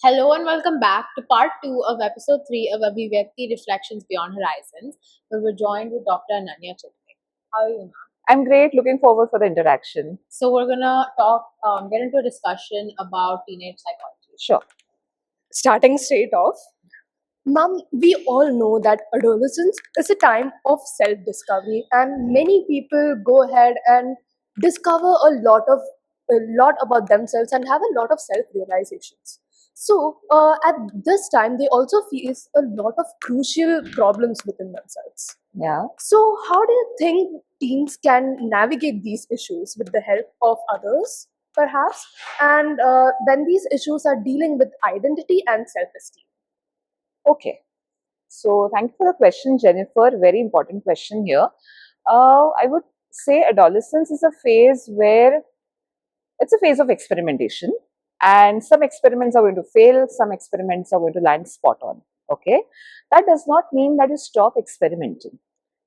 Hello and welcome back to part 2 of episode 3 of Abhivyakti Reflections Beyond Horizons, where we're joined with Dr. Ananya Chitale. How are you, ma'am? I'm great. Looking forward for the interaction. So we're gonna get into a discussion about teenage psychology. Sure. Starting straight off, ma'am, we all know that adolescence is a time of self discovery, and many people go ahead and discover a lot about themselves and have a lot of self realizations. So, at this time, they also face a lot of crucial problems within themselves. Yeah. So, how do you think teens can navigate these issues with the help of others, perhaps? And when these issues are dealing with identity and self esteem? Okay. So thank you for the question, Jennifer. Very important question here. I would say adolescence is a phase where it's a phase of experimentation, and some experiments are going to fail, some experiments are going to land spot on. Okay. That does not mean that you stop experimenting.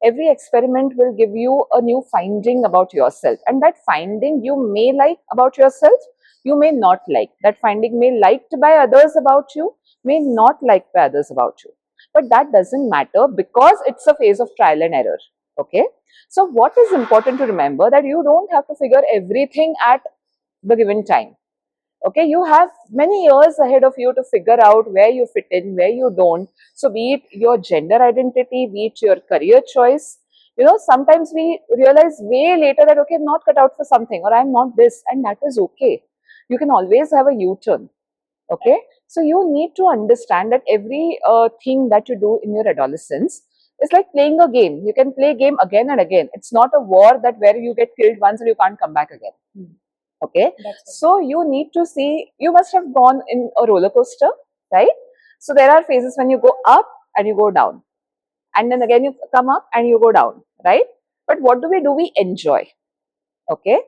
Every experiment will give you a new finding about yourself, and that finding you may like about yourself, you may not like. That finding may liked by others about you, may not liked by others about you. But that doesn't matter because it's a phase of trial and error. Okay. So what is important to remember that you don't have to figure everything at the given time. Okay, you have many years ahead of you to figure out where you fit in, where you don't. So be it your gender identity, be it your career choice. Sometimes we realize way later that, okay, I'm not cut out for something, or I'm not this, and that is okay. You can always have a U-turn. Okay, so you need to understand that every thing that you do in your adolescence is like playing a game. You can play a game again and again. It's not a war that where you get killed once and you can't come back again. Okay, so you need to see, you must have gone in a roller coaster, right? So there are phases when you go up and you go down, and then again you come up and you go down, right? But what do? We enjoy. Okay,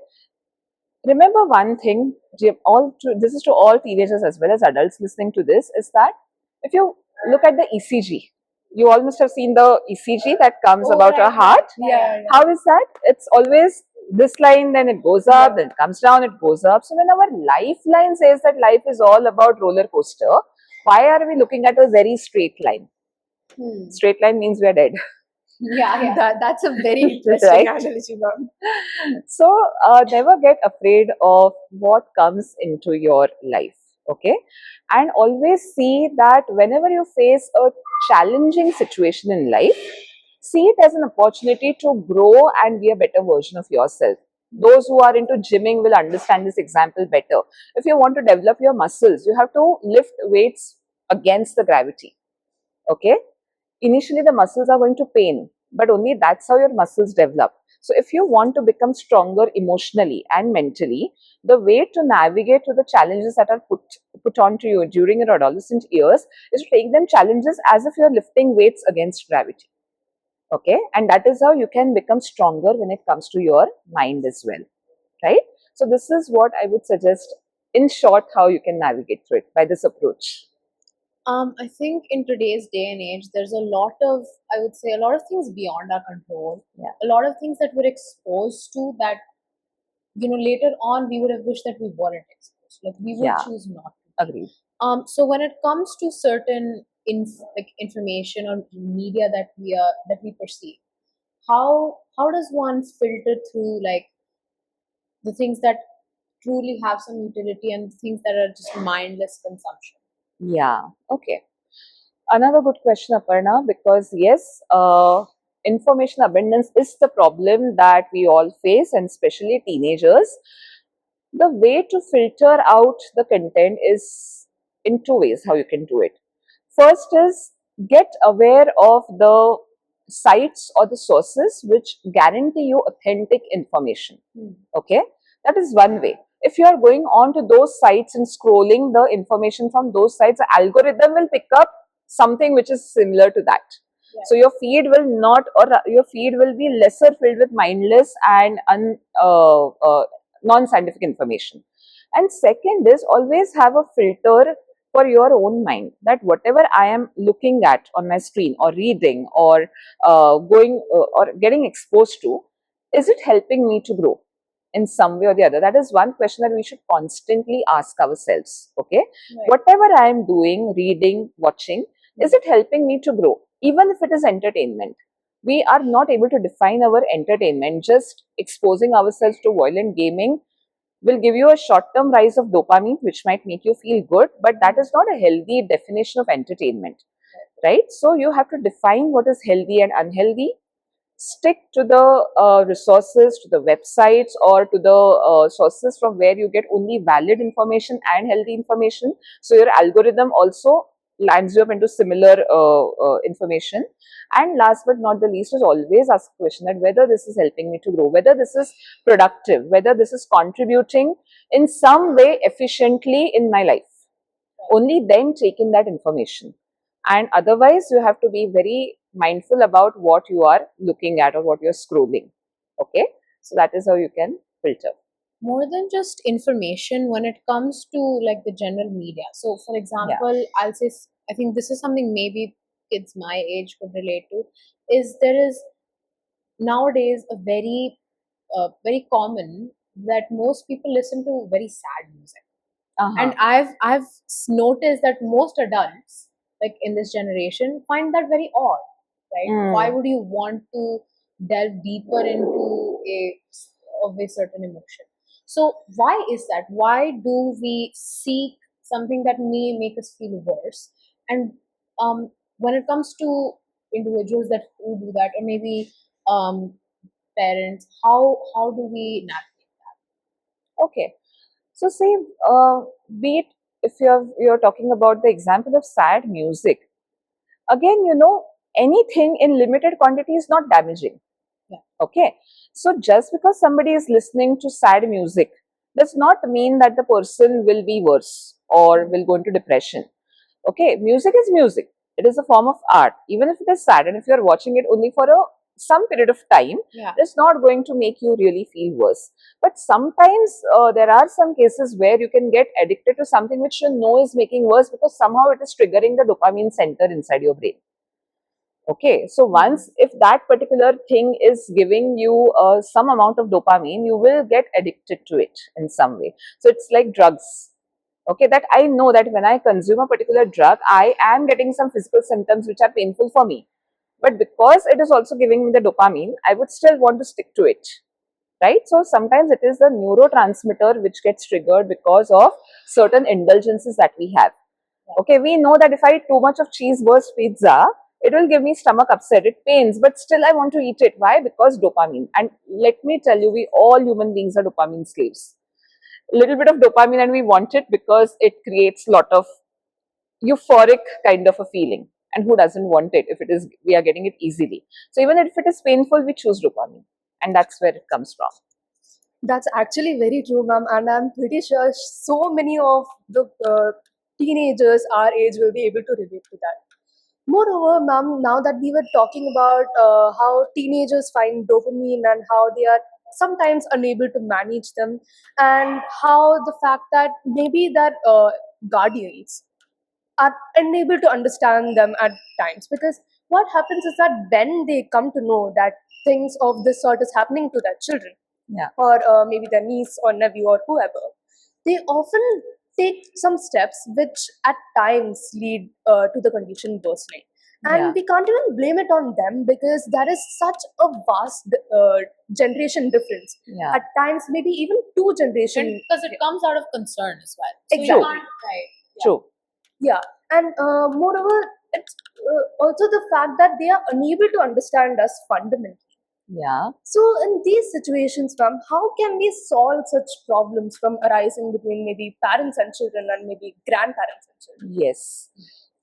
remember one thing, this is to all teenagers as well as adults listening to this, is that if you look at the ECG, you all must have seen the ECG that comes about a heart. Yeah. How is that? It's always this line, then it goes up, then it comes down, it goes up. So when our lifeline says that life is all about roller coaster, why are we looking at a very straight line? Straight line means we are dead. Yeah. That's a very interesting Right? analogy, ma'am. So never get afraid of what comes into your life. Okay, and always see that whenever you face a challenging situation in life, see it as an opportunity to grow and be a better version of yourself. Those who are into gymming will understand this example better. If you want to develop your muscles, you have to lift weights against the gravity. Okay, initially the muscles are going to pain, but only that's how your muscles develop. So if you want to become stronger emotionally and mentally, the way to navigate to the challenges that are put onto you during your adolescent years is to take them challenges as if you're lifting weights against gravity. Okay, and that is how you can become stronger when it comes to your mind as well, right? So this is what I would suggest in short, how you can navigate through it by this approach. I think in today's day and age, there's a lot of things beyond our control. Yeah. A lot of things that we're exposed to that, later on we would have wished that we weren't exposed. Like we would choose not to. Agreed. So when it comes to certain information or media that we perceive, how does one filter through like the things that truly have some utility and things that are just mindless consumption? Yeah, okay. Another good question, Aparna, because yes, information abundance is the problem that we all face, and especially teenagers. The way to filter out the content is in two ways how you can do it. First is get aware of the sites or the sources which guarantee you authentic information. Okay, that is one way. If you are going on to those sites and scrolling the information from those sites, the algorithm will pick up something which is similar to that. Yeah. So your feed will not, or your feed will be lesser filled with mindless and non-scientific information. And second is always have a filter for your own mind, that whatever I am looking at on my screen or reading or or getting exposed to, is it helping me to grow in some way or the other? That is one question that we should constantly ask ourselves. Okay, Right. whatever I am doing, reading, watching, is it helping me to grow? Even if it is entertainment, we are not able to define our entertainment. Just exposing ourselves to violent gaming will give you a short-term rise of dopamine, which might make you feel good, but that is not a healthy definition of entertainment, right? So you have to define what is healthy and unhealthy. Stick to the resources, to the websites, or to the sources from where you get only valid information and healthy information. So your algorithm also lands you up into similar information. And last but not the least is always ask a question that whether this is helping me to grow, whether this is productive, whether this is contributing in some way efficiently in my life. Only then take in that information. And otherwise, you have to be very mindful about what you are looking at or what you're scrolling. Okay, so that is how you can filter. More than just information when it comes to like the general media. So, for example, I'll say, I think this is something maybe kids my age could relate to, is there is nowadays a very common that most people listen to very sad music. And I've noticed that most adults, like in this generation, find that very odd, right? Why would you want to delve deeper into a certain emotion? So why is that? Why do we seek something that may make us feel worse? And when it comes to individuals that who do that, or maybe parents, how do we navigate that? Okay. So say, be it if you're talking about the example of sad music, again, anything in limited quantity is not damaging. Yeah. Okay. So just because somebody is listening to sad music does not mean that the person will be worse or will go into depression. Okay. Music is music. It is a form of art. Even if it is sad, and if you're watching it only for some period of time, Yeah. it's not going to make you really feel worse. But sometimes there are some cases where you can get addicted to something which you know is making worse because somehow it is triggering the dopamine center inside your brain. Okay, so once if that particular thing is giving you some amount of dopamine, you will get addicted to it in some way. So it's like drugs. Okay, that I know that when I consume a particular drug, I am getting some physical symptoms which are painful for me. But because it is also giving me the dopamine, I would still want to stick to it, right? So sometimes it is the neurotransmitter which gets triggered because of certain indulgences that we have. Okay, we know that if I eat too much of cheese burst pizza, it will give me stomach upset, it pains, but still I want to eat it. Why? Because dopamine. And let me tell you, we all human beings are dopamine slaves. A little bit of dopamine and we want it because it creates a lot of euphoric kind of a feeling. And who doesn't want it if it is we are getting it easily? So even if it is painful, we choose dopamine, and that's where it comes from. That's actually very true, ma'am, and I'm pretty sure so many of the teenagers our age will be able to relate to that. Moreover, ma'am, now that we were talking about how teenagers find dopamine and how they are sometimes unable to manage them, and how the fact that maybe that guardians are unable to understand them at times, because what happens is that when they come to know that things of this sort is happening to their children, Yeah. or maybe their niece or nephew or whoever, they often take some steps which at times lead to the condition worsening. And Yeah. we can't even blame it on them because there is such a vast generation difference. Yeah. At times, maybe even two generation. Because it comes out of concern as well. So Exactly. you can't, right. Yeah. True. Yeah, and moreover, it's also the fact that they are unable to understand us fundamentally. Yeah. So, in these situations, ma'am, how can we solve such problems from arising between maybe parents and children and maybe grandparents and children? Yes.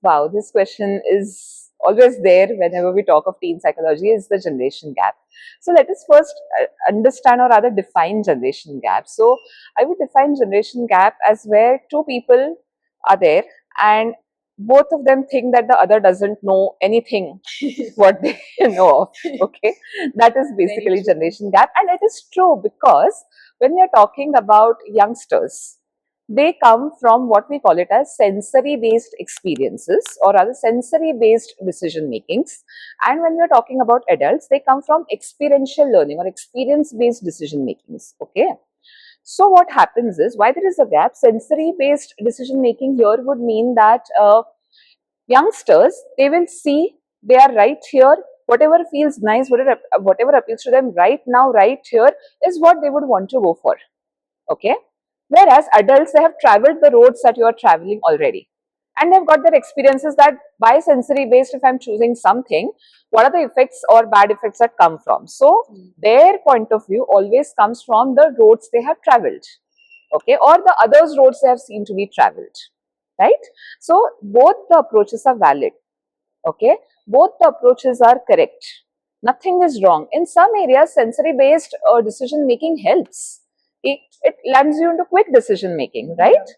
Wow, this question is always there whenever we talk of teen psychology, is the generation gap. So let us first understand, or rather define generation gap. So I would define generation gap as where two people are there and both of them think that the other doesn't know anything what they know of. Okay, that is basically generation gap, and it is true because when we are talking about youngsters, they come from what we call it as sensory based experiences, or rather sensory based decision makings. And when we're talking about adults, they come from experiential learning or experience based decision makings. Okay. So what happens is, why there is a gap, sensory based decision making here would mean that youngsters, they will see they are right here, whatever feels nice, whatever appeals to them right now, right here, is what they would want to go for. Okay. Whereas adults, they have traveled the roads that you are traveling already. And they've got their experiences that by sensory based, if I'm choosing something, what are the effects or bad effects that come from? So their point of view always comes from the roads they have traveled. Okay. Or the others roads they have seen to be traveled. Right. So both the approaches are valid. Okay. Both the approaches are correct. Nothing is wrong. In some areas, sensory based decision making helps. It lands you into quick decision making, right?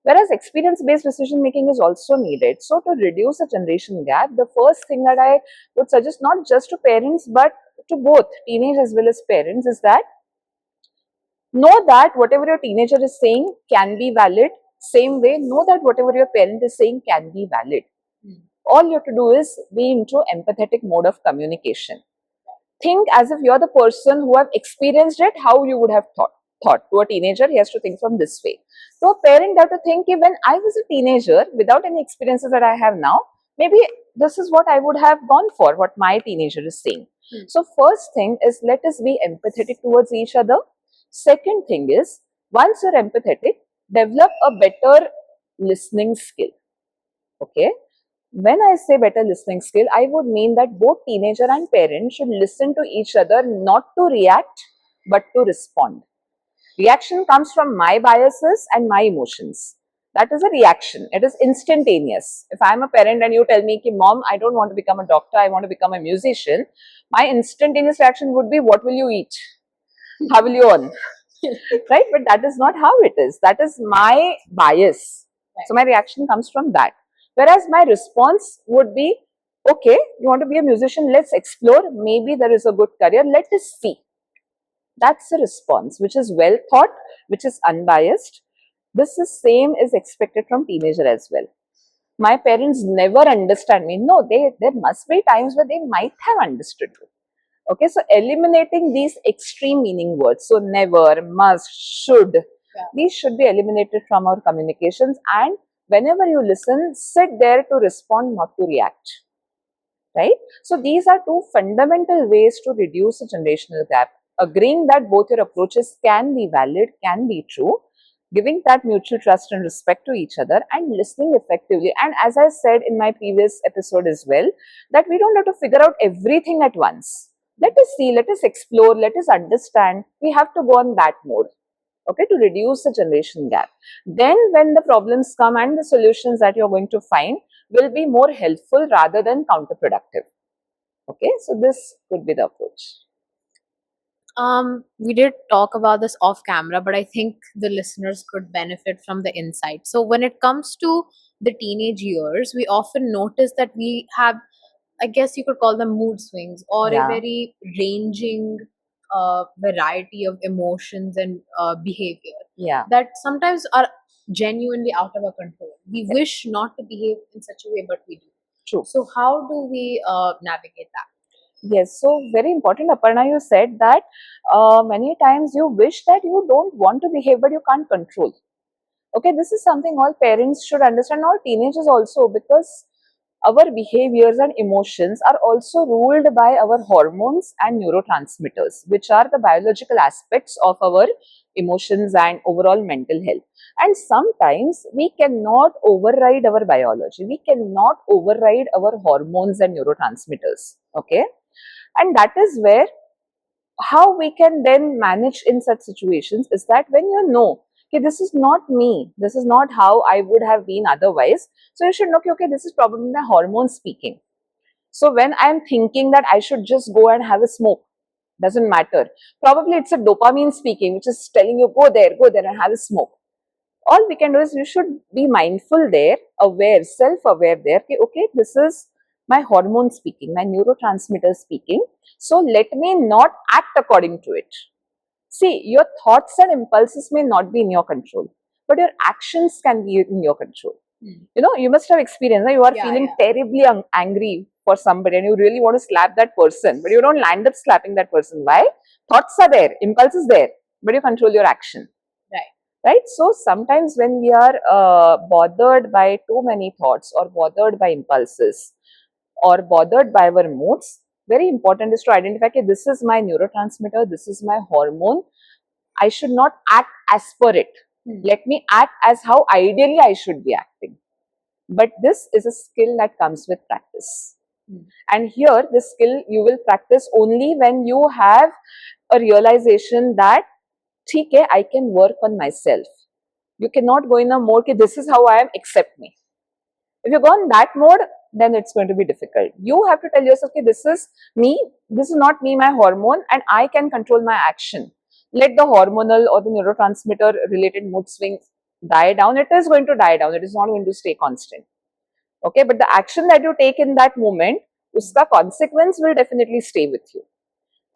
Whereas experience based decision making is also needed. So to reduce the generation gap, the first thing that I would suggest, not just to parents but to both teenage as well as parents, is that know that whatever your teenager is saying can be valid. Same way, know that whatever your parent is saying can be valid. All you have to do is be into empathetic mode of communication. Think as if you're the person who have experienced it, how you would have thought. To a teenager, he has to think from this way. To a parent, they have to think, when I was a teenager, without any experiences that I have now, maybe this is what I would have gone for, what my teenager is saying. So first thing is, let us be empathetic towards each other. Second thing is, once you're empathetic, develop a better listening skill. Okay. When I say better listening skill, I would mean that both teenager and parent should listen to each other, not to react, but to respond. Reaction comes from my biases and my emotions. That is a reaction. It is instantaneous. If I am a parent and you tell me, Mom, I don't want to become a doctor, I want to become a musician, my instantaneous reaction would be, what will you eat? How will you earn? Right? But that is not how it is. That is my bias. So my reaction comes from that. Whereas my response would be, okay, you want to be a musician, let's explore. Maybe there is a good career. Let us see. That's a response which is well thought, which is unbiased. This is same is expected from teenager as well. My parents never understand me. No, there must be times where they might have understood me. Okay, so eliminating these extreme meaning words, so never, must, should, these should be eliminated from our communications. And whenever you listen, sit there to respond, not to react. Right? So these are two fundamental ways to reduce the generational gap. Agreeing that both your approaches can be valid, can be true, giving that mutual trust and respect to each other, and listening effectively. And as I said in my previous episode as well, that we don't have to figure out everything at once. Let us see, let us explore, let us understand. We have to go on that mode, okay, to reduce the generation gap. Then when the problems come and the solutions that you're going to find will be more helpful rather than counterproductive. Okay, so this could be the approach. We did talk about this off camera, but I think the listeners could benefit from the insight. So when it comes to the teenage years, we often notice that we have, I guess you could call them mood swings, or a very ranging variety of emotions and behavior that sometimes are genuinely out of our control. We wish not to behave in such a way, but we do. True. So how do we navigate that? Yes, so very important, Aparna, you said that many times you wish that you don't want to behave, but you can't control. Okay, this is something all parents should understand, all teenagers also, because our behaviors and emotions are also ruled by our hormones and neurotransmitters, which are the biological aspects of our emotions and overall mental health. And sometimes we cannot override our biology. We cannot override our hormones and neurotransmitters. Okay. And that is where, how we can then manage in such situations is that when you know, okay, this is not me, this is not how I would have been otherwise. So you should know, okay, this is probably my hormones speaking. So when I am thinking that I should just go and have a smoke, doesn't matter. Probably it's a dopamine speaking, which is telling you, go there and have a smoke. All we can do is you should be mindful there, aware, self-aware there. Okay, this is my hormone speaking, my neurotransmitter speaking. So let me not act according to it. See, your thoughts and impulses may not be in your control, but your actions can be in your control. You know, you must have experienced that you are feeling terribly angry for somebody and you really want to slap that person, but you don't land up slapping that person. Why? Thoughts are there, impulse is there, but you control your action. Right? So sometimes when we are bothered by too many thoughts or bothered by impulses or bothered by our moods, very important is to identify, okay, this is my neurotransmitter, this is my hormone. I should not act as per it. Let me act as how ideally I should be acting. But this is a skill that comes with practice. And here, this skill you will practice only when you have a realization that, ठीक है, I can work on myself. You cannot go in a mode, okay, this is how I am, accept me. If you go in that mode, then it's going to be difficult. You have to tell yourself, okay, this is me, this is not me, my hormone, and I can control my action. Let the hormonal or the neurotransmitter related mood swings die down. It is going to die down. It is not going to stay constant. Okay, but the action that you take in that moment, uska consequence will definitely stay with you.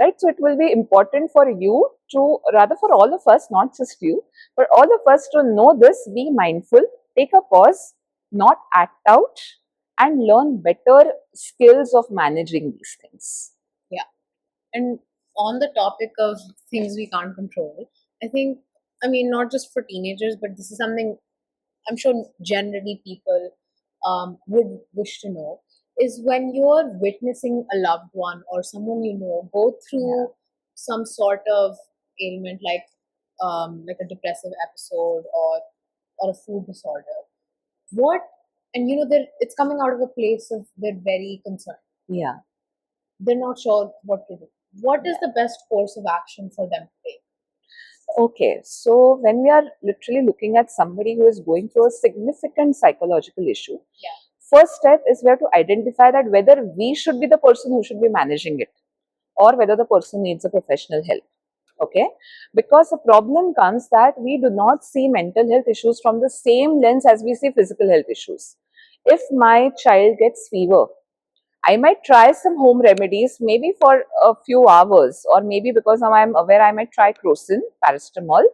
Right? So it will be important for you to, rather for all of us, not just you, but all of us to know this, be mindful, take a pause, not act out, and learn better skills of managing these things. Yeah. And on the topic of things we can't control, I think, I mean, not just for teenagers, but this is something I'm sure generally people would wish to know, is when you're witnessing a loved one or someone you know go through some sort of ailment like a depressive episode or a food disorder. What, and you know, it's coming out of a place of they're very concerned. Yeah. They're not sure what to do. What is the best course of action for them to take? Okay, so when we are literally looking at somebody who is going through a significant psychological issue, first step is we have to identify that whether we should be the person who should be managing it or whether the person needs a professional help. Okay, because the problem comes that we do not see mental health issues from the same lens as we see physical health issues. If my child gets fever, I might try some home remedies, maybe for a few hours, or maybe because now I am aware, I might try crocin, paracetamol.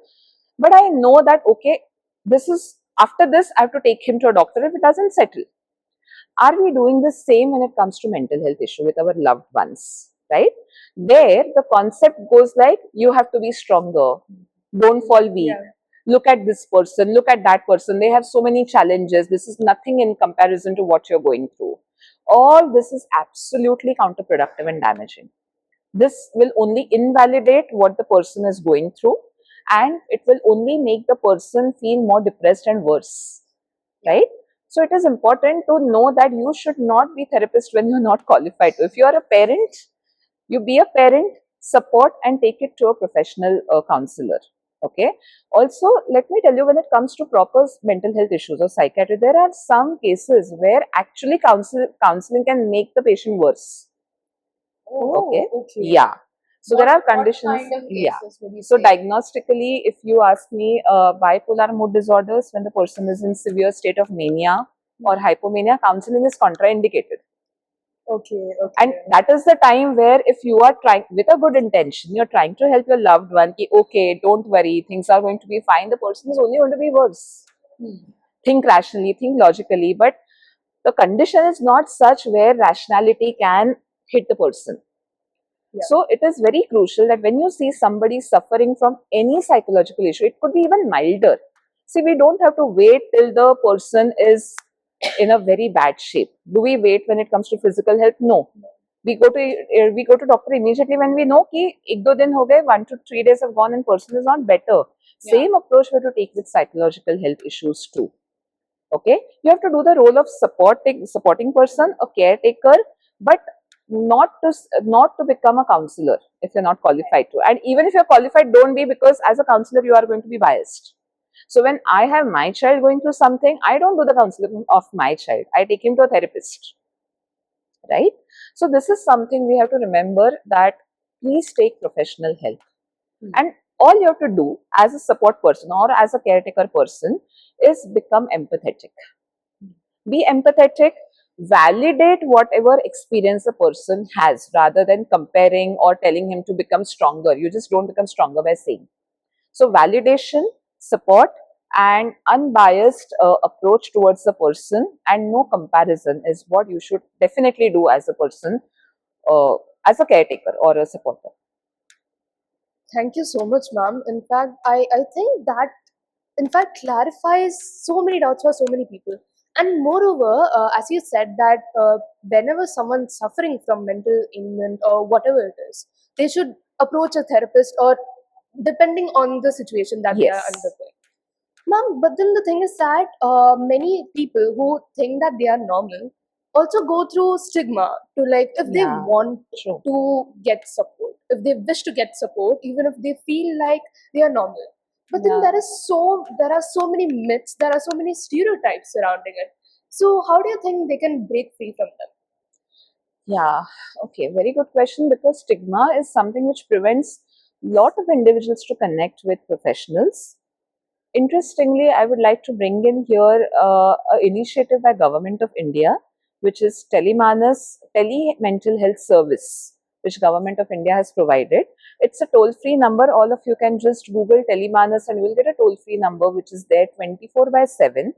But I know that, okay, this is, after this, I have to take him to a doctor if it doesn't settle. Are we doing the same when it comes to mental health issue with our loved ones, right? There, the concept goes like, you have to be stronger, don't fall weak. Look at this person, look at that person, they have so many challenges, this is nothing in comparison to what you're going through. All this is absolutely counterproductive and damaging. This will only invalidate what the person is going through, and it will only make the person feel more depressed and worse, right? So it is important to know that you should not be therapist when you're not qualified to. If you are a parent, you be a parent, support and take it to a professional counselor. Okay. Also, let me tell you, when it comes to proper mental health issues or psychiatry, there are some cases where actually counseling can make the patient worse. Okay. Yeah. So there are conditions. What kind of cases would you So say? diagnostically, if you ask me, bipolar mood disorders, when the person is in severe state of mania or hypomania, counseling is contraindicated. Okay. And that is the time where, if you are trying with a good intention, you're trying to help your loved one, ki, okay, don't worry, things are going to be fine, the person is only going to be worse. Think rationally, think logically, but the condition is not such where rationality can hit the person. So it is very crucial that when you see somebody suffering from any psychological issue, it could be even milder. See, we don't have to wait till the person is in a very bad shape. Do we wait when it comes to physical health? No. We go to doctor immediately when we know ki 1-2 din ho gaye, 1 to 3 days have gone and person is not better. Same approach we have to take with psychological health issues too. Okay, you have to do the role of supporting person, a caretaker, but not to become a counselor if you're not qualified to. And even if you're qualified, don't be, because as a counselor you are going to be biased. So when I have my child going through something, I don't do the counseling of my child. I take him to a therapist. Right? So this is something we have to remember, that please take professional help. And all you have to do as a support person or as a caretaker person is become empathetic. Be empathetic, validate whatever experience the person has rather than comparing or telling him to become stronger. You just don't become stronger by saying. So validation, support, and unbiased approach towards the person, and no comparison is what you should definitely do as a person, uh, as a caretaker or a supporter. Thank you so much, ma'am. In fact, I think that in fact clarifies so many doubts for so many people. And moreover, as you said that whenever someone's suffering from mental ailment or whatever it is, they should approach a therapist or depending on the situation that they are Yes. undergoing. Ma'am, but then the thing is that many people who think that they are normal also go through stigma to like if they Yeah, want true. to get support, if they wish to get support, even if they feel like they are normal. But then Yeah. there are so many myths, there are so many stereotypes surrounding it. So how do you think they can break free from them? Yeah, okay, very good question, because stigma is something which prevents lot of individuals to connect with professionals. Interestingly, I would like to bring in here an initiative by Government of India, which is Tele Mental Health Service, which Government of India has provided. It's a toll-free number. All of you can just Google Telemanas and you will get a toll-free number which is there 24/7.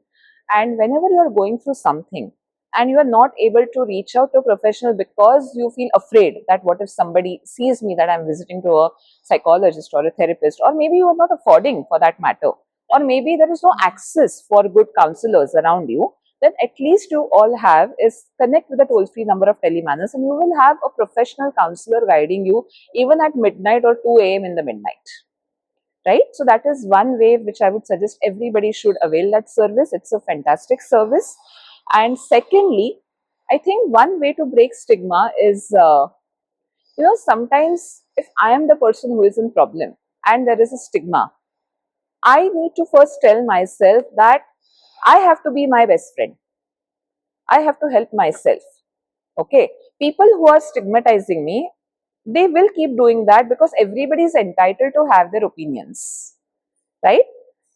And whenever you are going through something and you are not able to reach out to a professional because you feel afraid that what if somebody sees me that I'm visiting to a psychologist or a therapist, or maybe you are not affording for that matter, or maybe there is no access for good counselors around you, then at least you all have is connect with the toll-free number of Telemanas and you will have a professional counselor guiding you even at midnight or 2 a.m. in the midnight. Right? So that is one way which I would suggest everybody should avail that service. It's a fantastic service. And secondly, I think one way to break stigma is, sometimes if I am the person who is in problem and there is a stigma, I need to first tell myself that I have to be my best friend. I have to help myself. Okay. People who are stigmatizing me, they will keep doing that because everybody is entitled to have their opinions. Right?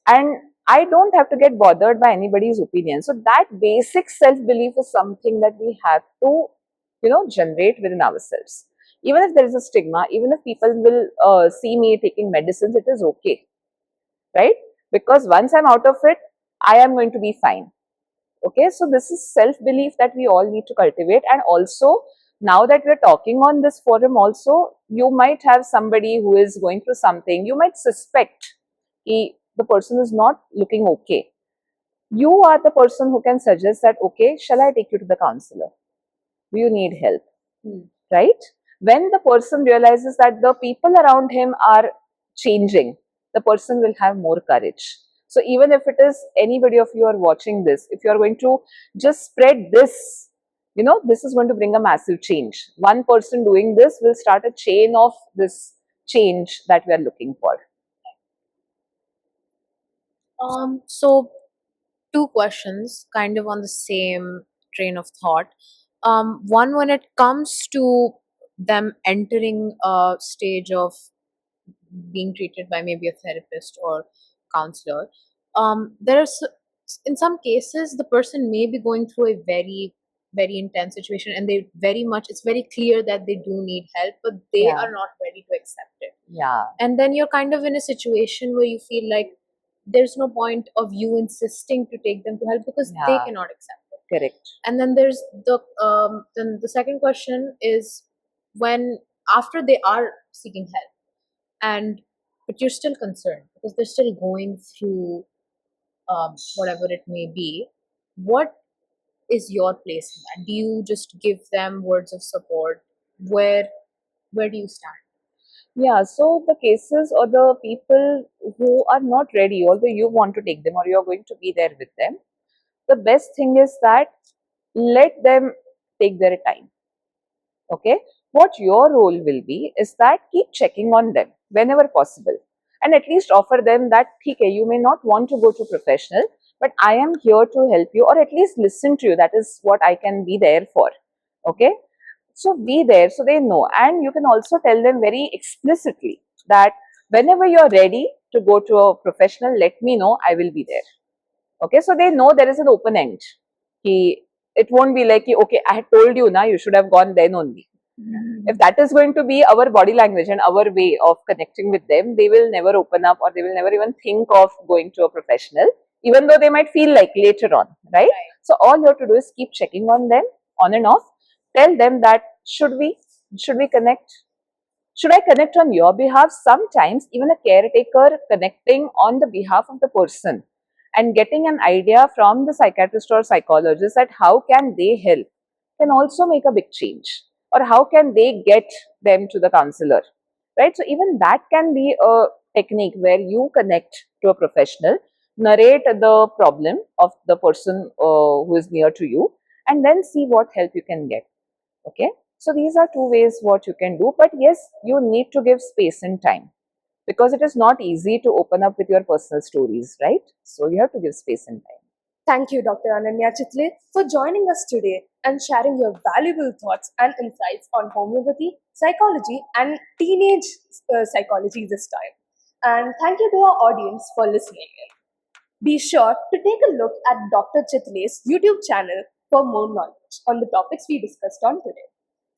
And I don't have to get bothered by anybody's opinion. So that basic self-belief is something that we have to, generate within ourselves. Even if there is a stigma, even if people will see me taking medicines, it is okay. Right? Because once I'm out of it, I am going to be fine. Okay, so this is self-belief that we all need to cultivate. And also, now that we're talking on this forum also, you might have somebody who is going through something, you might suspect the person is not looking okay. You are the person who can suggest that, okay, shall I take you to the counselor? Do you need help? Right? When the person realizes that the people around him are changing, the person will have more courage. So even if it is anybody of you are watching this, if you are going to just spread this, this is going to bring a massive change. One person doing this will start a chain of this change that we are looking for. So two questions, kind of on the same train of thought. One, when it comes to them entering a stage of being treated by maybe a therapist or counselor, there's in some cases the person may be going through a very very intense situation and they very much it's very clear that they do need help but they Yeah. are not ready to accept it, Yeah. and then you're kind of in a situation where you feel like there's no point of you insisting to take them to help because they Yeah. cannot accept it. Correct. And then there's then the second question is when after they are seeking help and but you're still concerned because they're still going through whatever it may be, what is your place in that? Do you just give them words of support? Where do you stand? Yeah, so the cases or the people who are not ready, although you want to take them or you're going to be there with them, the best thing is that let them take their time. Okay, what your role will be is that keep checking on them whenever possible and at least offer them that, okay, you may not want to go to professional, but I am here to help you or at least listen to you. That is what I can be there for. Okay, so be there so they know. And you can also tell them very explicitly that whenever you're ready to go to a professional, let me know, I will be there. Okay, so they know there is an open end. It won't be like, okay, I had told you now, you should have gone then only. If that is going to be our body language and our way of connecting with them, they will never open up, or they will never even think of going to a professional, even though they might feel like later on, right? So all you have to do is keep checking on them on and off. Tell them that should we connect? Should I connect on your behalf? Sometimes even a caretaker connecting on the behalf of the person and getting an idea from the psychiatrist or psychologist that how can they help can also make a big change, or how can they get them to the counselor, right? So even that can be a technique where you connect to a professional, narrate the problem of the person who is near to you, and then see what help you can get. Okay, so these are two ways what you can do, but yes, you need to give space and time, because it is not easy to open up with your personal stories, right? So you have to give space and time. Thank you, Dr. Ananya Chitale, for joining us today and sharing your valuable thoughts and insights on homeopathy, psychology, and teenage psychology this time. And thank you to our audience for listening in. Be sure to take a look at Dr. Chitale's YouTube channel for more knowledge on the topics we discussed on today.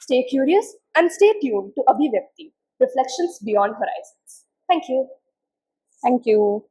Stay curious and stay tuned to Abhivyakti, Reflections Beyond Horizons. Thank you. Thank you.